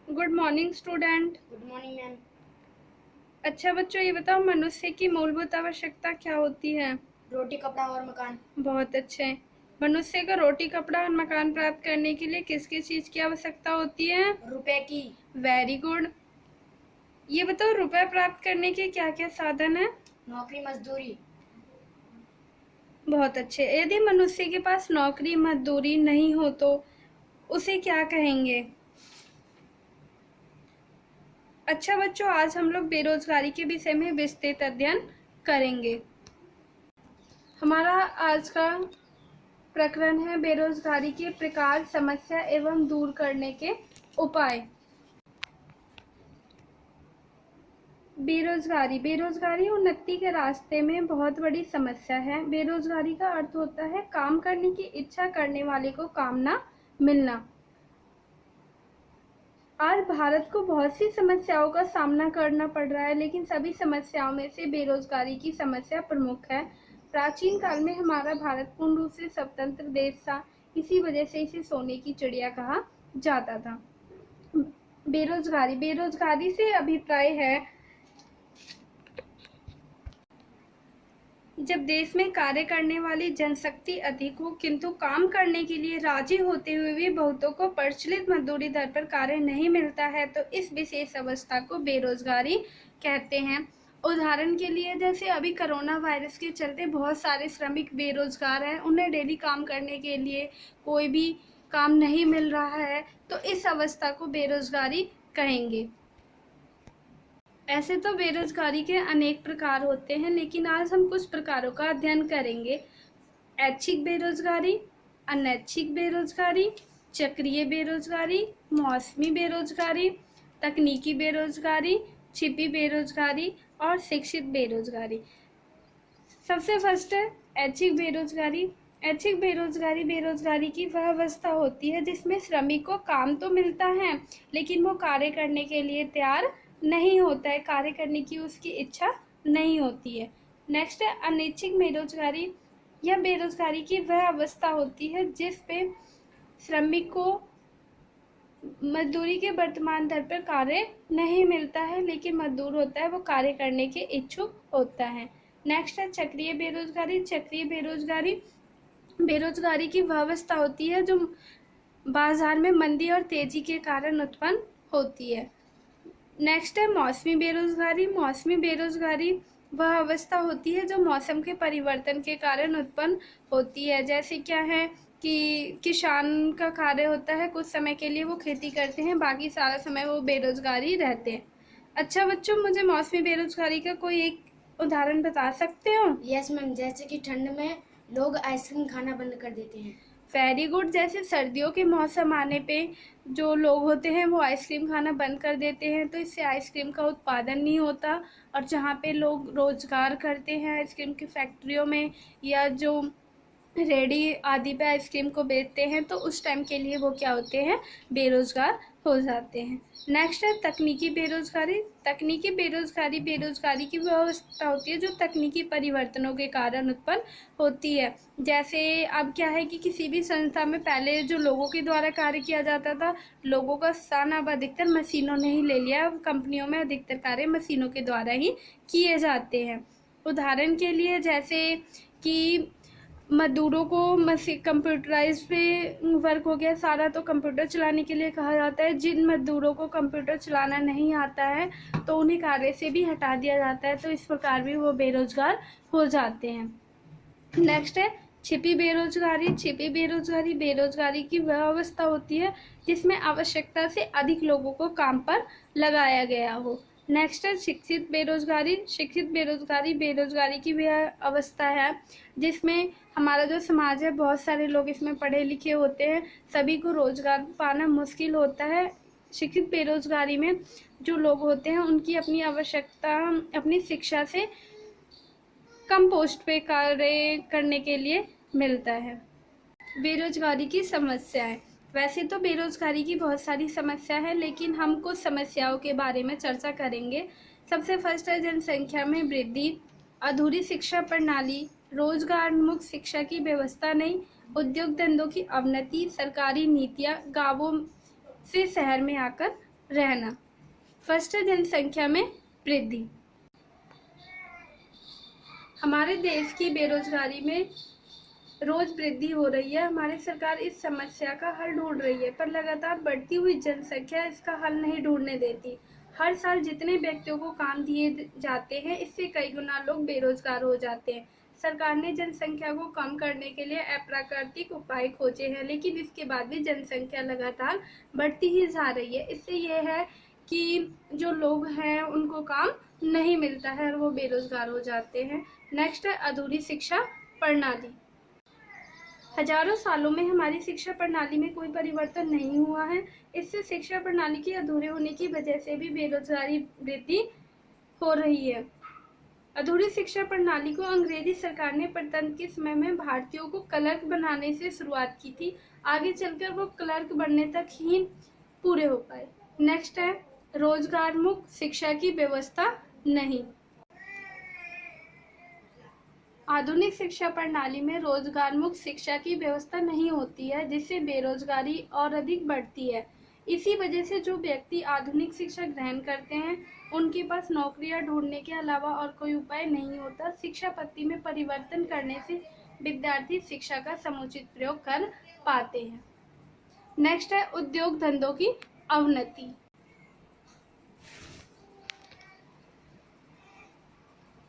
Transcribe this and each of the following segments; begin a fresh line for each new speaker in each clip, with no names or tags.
Good morning student.
Good morning ma'am.
अच्छा बच्चों, ये बताओ मनुष्य की मूलभूत आवश्यकता क्या होती है?
रोटी, कपड़ा और मकान।
बहुत अच्छे। मनुष्य को रोटी, कपड़ा और मकान प्राप्त करने के लिए किस किस चीज की आवश्यकता होती है?
रुपए की।
Very good. ये बताओ रुपए प्राप्त करने के क्या क्या साधन है?
नौकरी, मजदूरी।
बहुत अच्छे। यदि मनुष्य के पास नौकरी मजदूरी नहीं हो तो उसे क्या कहेंगे? अच्छा बच्चों, आज हम लोग बेरोजगारी के विषय में विस्तृत अध्ययन करेंगे। हमारा आज का प्रकरण है बेरोजगारी के प्रकार, समस्या एवं दूर करने के उपाय। बेरोजगारी बेरोजगारी उन्नति के रास्ते में बहुत बड़ी समस्या है। बेरोजगारी का अर्थ होता है काम करने की इच्छा करने वाले को काम ना मिलना। आज भारत को बहुत सी समस्याओं का सामना करना पड़ रहा है, लेकिन सभी समस्याओं में से बेरोजगारी की समस्या प्रमुख है। प्राचीन काल में हमारा भारत पूर्ण रूप से स्वतंत्र देश था, इसी वजह से इसे सोने की चिड़िया कहा जाता था। बेरोजगारी बेरोजगारी से अभिप्राय है जब देश में कार्य करने वाली जनशक्ति अधिक हो किंतु काम करने के लिए राजी होते हुए भी बहुतों को प्रचलित मजदूरी दर पर कार्य नहीं मिलता है, तो इस विशेष अवस्था को बेरोजगारी कहते हैं। उदाहरण के लिए जैसे अभी कोरोना वायरस के चलते बहुत सारे श्रमिक बेरोजगार हैं, उन्हें डेली काम करने के लिए कोई भी काम नहीं मिल रहा है, तो इस अवस्था को बेरोजगारी कहेंगे। ऐसे तो बेरोजगारी के अनेक प्रकार होते हैं, लेकिन आज हम कुछ प्रकारों का अध्ययन करेंगे। ऐच्छिक बेरोजगारी, अनैच्छिक बेरोजगारी, चक्रीय बेरोजगारी, मौसमी बेरोजगारी, तकनीकी बेरोजगारी, छिपी बेरोजगारी और शिक्षित बेरोजगारी। सबसे फर्स्ट है ऐच्छिक बेरोजगारी। ऐच्छिक बेरोजगारी बेरोजगारी की वह अवस्था होती है जिसमें श्रमिक को काम तो मिलता है, लेकिन वो कार्य करने के लिए तैयार नहीं होता है, कार्य करने की उसकी इच्छा नहीं होती है। नेक्स्ट है अनैच्छिक बेरोजगारी। यह बेरोजगारी की वह अवस्था होती है जिस पे श्रमिक को मजदूरी के वर्तमान दर पर कार्य नहीं मिलता है, लेकिन मजदूर होता है वो कार्य करने के इच्छुक होता है। नेक्स्ट है चक्रीय बेरोजगारी। चक्रीय बेरोजगारी बेरोजगारी की वह अवस्था होती है जो बाजार में मंदी और तेजी के कारण उत्पन्न होती है। नेक्स्ट है मौसमी बेरोजगारी। मौसमी बेरोजगारी वह अवस्था होती है जो मौसम के परिवर्तन के कारण उत्पन्न होती है। जैसे क्या है कि किसान का कार्य होता है, कुछ समय के लिए वो खेती करते हैं, बाकी सारा समय वो बेरोजगारी रहते हैं। अच्छा बच्चों, मुझे मौसमी बेरोजगारी का कोई एक उदाहरण बता सकते हो?
यस मैम, जैसे कि ठंड में लोग आइसक्रीम खाना बंद कर देते हैं।
Very good. जैसे सर्दियों के मौसम आने पे जो लोग होते हैं वो आइसक्रीम खाना बंद कर देते हैं, तो इससे आइसक्रीम का उत्पादन नहीं होता, और जहाँ पे लोग रोजगार करते हैं आइसक्रीम की फैक्ट्रियों में या जो रेडी आदि पे आइसक्रीम को बेचते हैं, तो उस टाइम के लिए वो क्या होते हैं, बेरोजगार हो जाते हैं। नेक्स्ट है तकनीकी बेरोजगारी। तकनीकी बेरोजगारी बेरोजगारी की वो अवस्था होती है जो तकनीकी परिवर्तनों के कारण उत्पन्न होती है। जैसे अब क्या है कि किसी भी संस्था में पहले जो लोगों के द्वारा कार्य किया जाता था, लोगों का स्थान अब अधिकतर मशीनों ने ही ले लिया। अब कंपनियों में अधिकतर कार्य मशीनों के द्वारा ही किए जाते हैं। उदाहरण के लिए जैसे कि मजदूरों को कंप्यूटराइज पे वर्क हो गया सारा, तो कंप्यूटर चलाने के लिए कहा जाता है। जिन मजदूरों को कंप्यूटर चलाना नहीं आता है तो उन्हें कार्य से भी हटा दिया जाता है, तो इस प्रकार भी वो बेरोजगार हो जाते हैं। नेक्स्ट है छिपी बेरोजगारी। छिपी बेरोजगारी बेरोजगारी की वह अवस्था होती है जिसमें आवश्यकता से अधिक लोगों को काम पर लगाया गया हो। नेक्स्ट है शिक्षित बेरोजगारी। शिक्षित बेरोजगारी बेरोजगारी की वह अवस्था है जिसमें हमारा जो समाज है, बहुत सारे लोग इसमें पढ़े लिखे होते हैं, सभी को रोजगार पाना मुश्किल होता है। शिक्षित बेरोजगारी में जो लोग होते हैं उनकी अपनी आवश्यकता अपनी शिक्षा से कम पोस्ट पे कार्य करने के लिए मिलता है। बेरोजगारी की समस्याएं। वैसे तो बेरोजगारी की बहुत सारी समस्या है, लेकिन हम कुछ समस्याओं के बारे में चर्चा करेंगे। सबसे फर्स्ट है जनसंख्या में वृद्धि, अधूरी शिक्षा प्रणाली, रोजगारोन्मुख शिक्षा की व्यवस्था नहीं, उद्योग धंधों की अवनति, सरकारी नीतियां गांवों से शहर में आकर रहना। फर्स्ट है जनसंख्या में वृद्धि। हमारे देश की बेरोजगारी में रोज वृद्धि हो रही है। हमारी सरकार इस समस्या का हल ढूंढ रही है, पर लगातार बढ़ती हुई जनसंख्या इसका हल नहीं ढूंढने देती। हर साल जितने व्यक्तियों को काम दिए जाते हैं, इससे कई गुना लोग बेरोजगार हो जाते हैं। सरकार ने जनसंख्या को कम करने के लिए अप्राकृतिक उपाय खोजे हैं, लेकिन इसके बाद भी जनसंख्या लगातार बढ़ती ही जा रही है। इससे यह है कि जो लोग हैं उनको काम नहीं मिलता है और वो बेरोजगार हो जाते हैं। नेक्स्ट है अधूरी शिक्षा प्रणाली। हजारों सालों में हमारी शिक्षा प्रणाली में कोई परिवर्तन नहीं हुआ है। इससे शिक्षा प्रणाली के अधूरे होने की वजह से भी बेरोजगारी वृद्धि हो रही है। अधूरी शिक्षा प्रणाली को अंग्रेजी सरकार ने प्रजातंत्र के समय में भारतीयों को क्लर्क बनाने से शुरुआत की थी। आगे चलकर वो क्लर्क बनने तक ही पूरे हो पाए। नेक्स्ट है रोजगारमुख शिक्षा की व्यवस्था नहीं। आधुनिक शिक्षा प्रणाली में रोजगारमुख शिक्षा की व्यवस्था नहीं होती है, जिससे बेरोजगारी और अधिक बढ़ती है। इसी वजह से जो व्यक्ति आधुनिक शिक्षा ग्रहण करते हैं उनके पास नौकरियां ढूंढने के अलावा और कोई उपाय नहीं होता। शिक्षा पद्धति में परिवर्तन करने से विद्यार्थी शिक्षा का समुचित प्रयोग कर पाते हैं। नेक्स्ट है उद्योग धंधों की अवनति।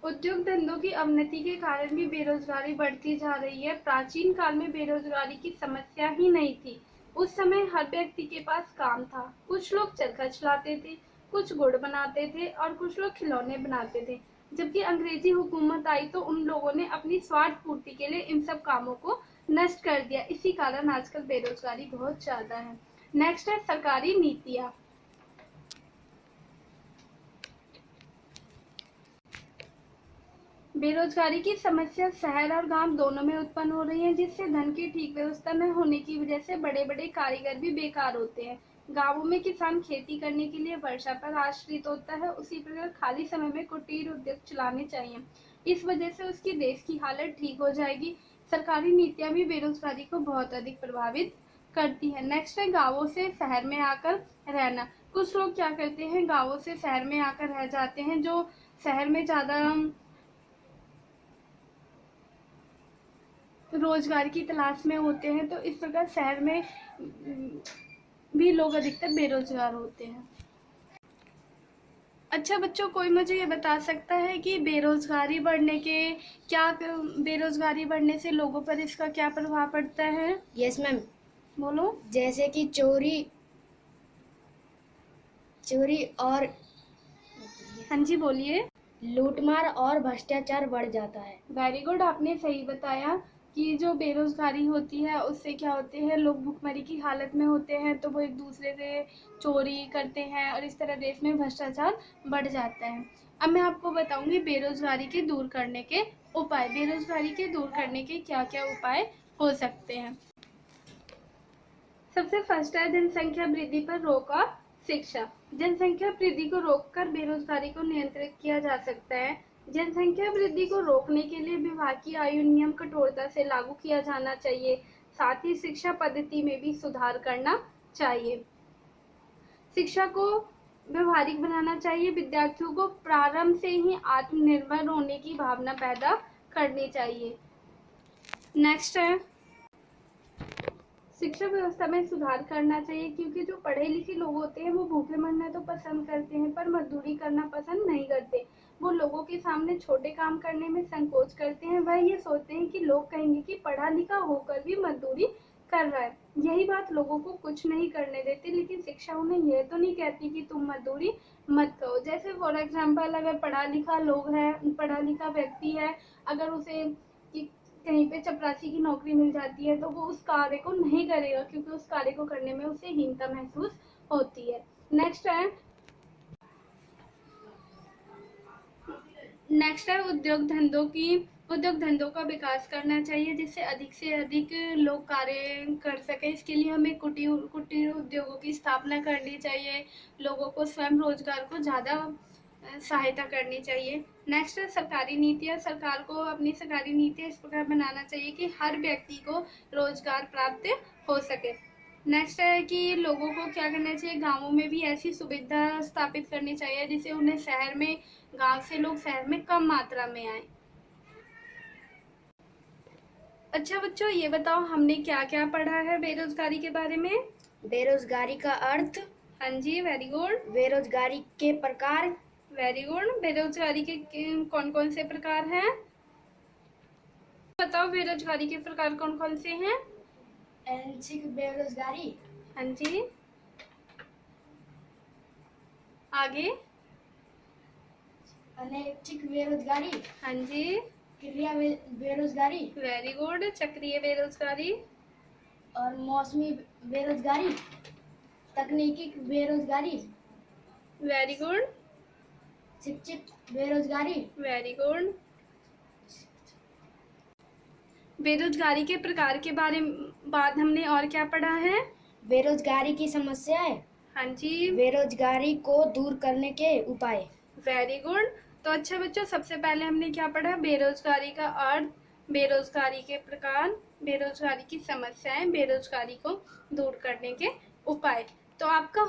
उद्योग धंधों की अवनति के कारण भी बेरोजगारी बढ़ती जा रही है। प्राचीन काल में बेरोजगारी की समस्या ही नहीं थी। उस समय हर व्यक्ति के पास काम था। कुछ लोग चरखा चलाते थे, कुछ गुड़ बनाते थे और कुछ लोग खिलौने बनाते थे। जबकि अंग्रेजी हुकूमत आई तो उन लोगों ने अपनी स्वार्थ पूर्ति के लिए इन सब कामों को नष्ट कर दिया। इसी कारण आजकल बेरोजगारी बहुत ज्यादा है। नेक्स्ट है सरकारी नीतियाँ। बेरोजगारी की समस्या शहर और गांव दोनों में उत्पन्न हो रही है, जिससे धन की ठीक व्यवस्था न होने की वजह से बड़े बड़े कारीगर भी बेकार होते हैं। गांवों में किसान खेती करने के लिए वर्षा पर आश्रित होता है। उसी प्रकार खाली समय में कुटीर उद्योग चलाने चाहिए। इस वजह से उसकी देश की हालत ठीक हो जाएगी। सरकारी नीतियां भी बेरोजगारी को बहुत अधिक प्रभावित करती है। नेक्स्ट है गाँवों से शहर में आकर रहना। कुछ लोग क्या करते हैं, गाँवों से शहर में आकर रह जाते हैं, जो शहर में ज्यादा रोजगार की तलाश में होते हैं। तो इस प्रकार शहर में भी लोग अधिकतर बेरोजगार होते हैं। अच्छा बच्चों, कोई मुझे ये बता सकता है कि बेरोजगारी बढ़ने से लोगों पर इसका क्या प्रभाव पड़ता है?
Yes ma'am.
बोलो।
जैसे कि चोरी और
हाँ जी बोलिए।
लूटमार और भ्रष्टाचार बढ़ जाता है।
वेरी गुड, आपने सही बताया कि जो बेरोजगारी होती है उससे क्या होते हैं, लोग भुखमरी की हालत में होते हैं तो वो एक दूसरे से चोरी करते हैं और इस तरह देश में भ्रष्टाचार बढ़ जाता है। अब मैं आपको बताऊंगी बेरोजगारी के दूर करने के उपाय। बेरोजगारी के दूर करने के क्या क्या उपाय हो सकते हैं। सबसे फर्स्ट है जनसंख्या वृद्धि पर रोक और शिक्षा। जनसंख्या वृद्धि को रोककर बेरोजगारी को नियंत्रित किया जा सकता है। जनसंख्या वृद्धि को रोकने के लिए विभाग की आयु नियम कठोरता से लागू किया जाना चाहिए। साथ ही शिक्षा पद्धति में भी सुधार करना चाहिए। शिक्षा को व्यवहारिक बनाना चाहिए। विद्यार्थियों को प्रारंभ से ही आत्मनिर्भर होने की भावना पैदा करनी चाहिए। नेक्स्ट है शिक्षा व्यवस्था में सुधार करना चाहिए, क्योंकि जो पढ़े लिखे लोग होते हैं वो भूखे मरना तो पसंद करते हैं पर मजदूरी करना पसंद नहीं करते। वो लोगों के सामने छोटे काम करने में संकोच करते हैं। वह ये सोचते हैं कि लोग कहेंगे कि पढ़ा लिखा होकर भी मजदूरी कर रहा है। यही बात लोगों को कुछ नहीं करने देती, लेकिन शिक्षा उन्हें यह तो नहीं कहती कि तुम मजदूरी मत करो। जैसे फॉर एग्जाम्पल, अगर पढ़ा लिखा व्यक्ति है, अगर उसे कहीं पे चपरासी की नौकरी मिल जाती है तो वो उस कार्य को नहीं करेगा, क्योंकि उस कार्य को करने में उसे हीनता महसूस होती है। नेक्स्ट है उद्योग धंधों का विकास करना चाहिए, जिससे अधिक से अधिक लोग कार्य कर सके। इसके लिए हमें कुटीर उद्योगों की स्थापना करनी चाहिए। लोगों को स्वयं रोजगार को ज़्यादा सहायता करनी चाहिए। नेक्स्ट है सरकारी नीतियाँ। सरकार को अपनी सरकारी नीतियाँ इस प्रकार बनाना चाहिए कि हर व्यक्ति को रोजगार प्राप्त हो सके। नेक्स्ट है कि लोगों को क्या करना चाहिए, गांवों में भी ऐसी सुविधा स्थापित करनी चाहिए जिससे उन्हें शहर में, गांव से लोग शहर में कम मात्रा में आए। अच्छा बच्चों, ये बताओ हमने क्या क्या पढ़ा है बेरोजगारी के बारे में।
बेरोजगारी का अर्थ,
हाँ जी, वेरी गुड,
बेरोजगारी के प्रकार,
वेरी गुड। बेरोजगारी के कौन कौन से प्रकार हैं, बताओ बेरोजगारी के प्रकार कौन कौन से हैं।
ऐच्छिक बेरोजगारी,
हाँ जी, आगे,
अनैच्छिक बेरोजगारी,
हाँ जी,
क्रिया बेरोजगारी
वेरी गुड, चक्रीय बेरोजगारी,
और मौसमी बेरोजगारी, तकनीकी बेरोजगारी,
वेरी गुड,
शिक्षित बेरोजगारी।
Very good. बेरोजगारी के प्रकार के बारे में बाद हमने और क्या पढ़ा है।
बेरोजगारी की समस्याएं,
हाँ जी,
बेरोजगारी को दूर करने के उपाय।
Very good. तो अच्छा बच्चों, सबसे पहले हमने क्या पढ़ा, बेरोजगारी का अर्थ, बेरोजगारी के प्रकार, बेरोजगारी की समस्याएं, बेरोजगारी को दूर करने के उपाय। तो आपका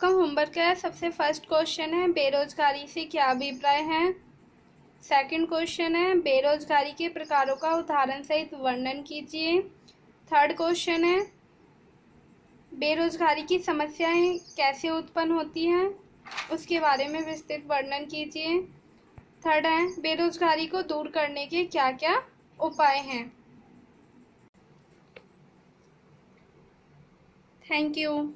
होमवर्क है, सबसे फर्स्ट क्वेश्चन है बेरोजगारी से क्या अभिप्राय है। सेकंड क्वेश्चन है बेरोजगारी के प्रकारों का उदाहरण सहित वर्णन कीजिए। थर्ड क्वेश्चन है बेरोजगारी की समस्याएं कैसे उत्पन्न होती हैं, उसके बारे में विस्तृत वर्णन कीजिए। थर्ड है बेरोजगारी को दूर करने के क्या क्या उपाय हैं। Thank you.